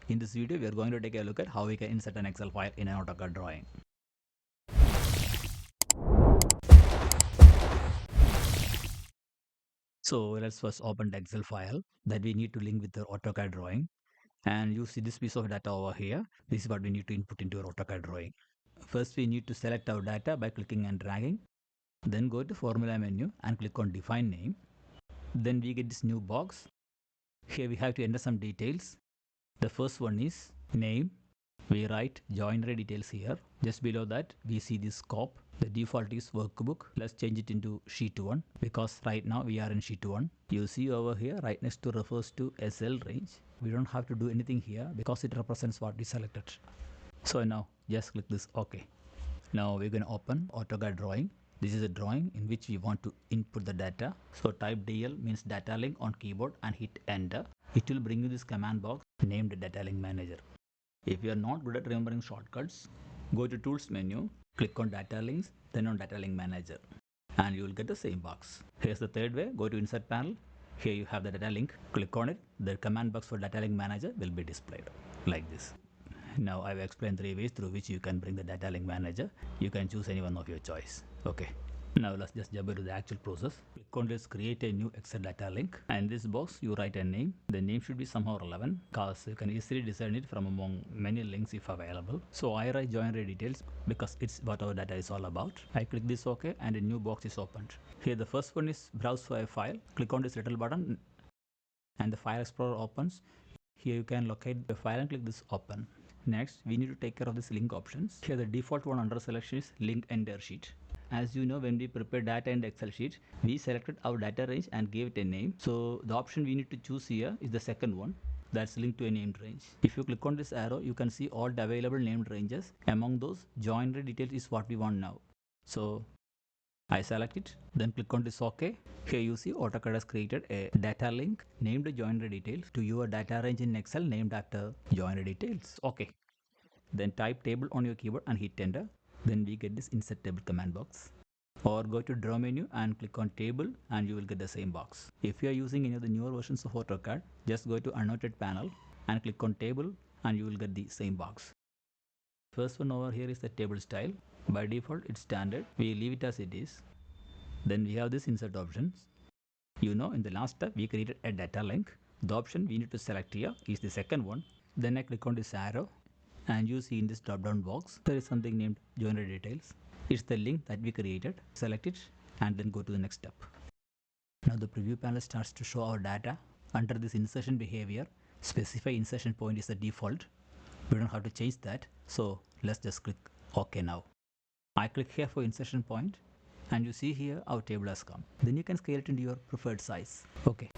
In this video, we are going to take a look at how we can insert an Excel file in an AutoCAD drawing. So let's first open the Excel file that we need to link with the AutoCAD drawing. And you see this piece of data over here. This is what we need to input into our AutoCAD drawing. First, we need to select our data by clicking and dragging. Then go to Formula menu and click on Define Name. Then we get this new box. Here we have to enter some details. The first one is name. We write joinery details here. Just below that, we see this scope. The default is workbook. Let's change it into sheet 1 because right now we are in sheet 1. You see over here right next to refers to SL range. We don't have to do anything here because it represents what we selected. So now just click this OK. Now we're going to open AutoCAD drawing. This is a drawing in which we want to input the data. So type DL means data link on keyboard and hit enter. It will bring you this command box named data link manager. If you are not good at remembering shortcuts, go to tools menu, click on data links, then on data link manager, and you will get the same box. Here's the third way. Go to insert panel. Here you have the data link. Click on it. The command box for data link manager will be displayed like this. Now I've explained 3 ways through which you can bring the data link manager. You can choose any one of your choice. Okay. Now let's just jump into the actual process. Click on this create a new Excel data link, and in this box you write a name. The name should be somehow relevant because you can easily discern it from among many links if available. So I write joinery details because it's what our data is all about. I click this OK and a new box is opened. Here the first one is browse for a file. Click on this little button and the file explorer opens. Here you can locate the file and click this open. Next we need to take care of this link options. Here the default one under selection is link entire sheet. As you know, when we prepare data in the Excel sheet, we selected our data range and gave it a name. So the option we need to choose here is the second one, that's linked to a named range. If you click on this arrow, you can see all the available named ranges. Among those, joinery details is what we want now. So I select it, then click on this OK. Here you see AutoCAD has created a data link named joinery details to your data range in Excel named after joinery details. OK. Then type table on your keyboard and hit enter. Then we get this insert table command box. Or go to draw menu and click on table and you will get the same box. If you are using any of the newer versions of AutoCAD, just go to annotate panel and click on table and you will get the same box. First one over here is the table style. By default it's standard. We leave it as it is. Then we have this insert options. You know, in the last step we created a data link. The option we need to select here is the second one. Then I click on this arrow and you see in this drop down box there is something named joinery details. It's the link that we created. Select it and then go to the next step. Now the preview panel starts to show our data. Under this insertion behavior, specify insertion point is the default. We don't have to change that, so let's just click OK now. I click here for insertion point and you see here our table has come. Then you can scale it into your preferred size. Okay.